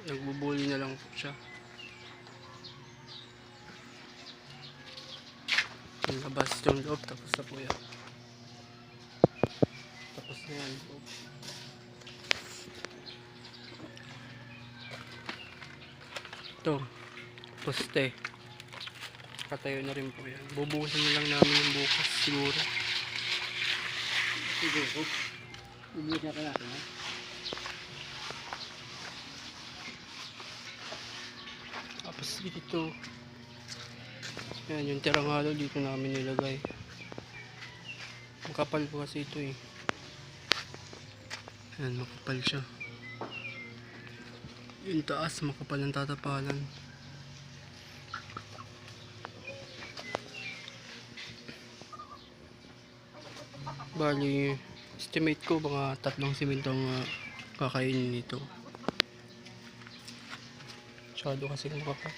nagbubuli na lang po siya. Yung labas yung loob, tapos na po yan. Tapos na yan loob. Ito, poste. Katayo na rin po yan. Bubuhusan na lang namin yung bukas siguro. Siguro. Bumili ka natin, ha? Tapos dito, yan yung tirang halo dito namin nilagay. Makapal po kasi ito eh. Yan, makapal siya. Yung taas, makapal ang tatapalan. Bali, estimate ko mga 3 simento ang kakainin nito. Masyado kasi makapal.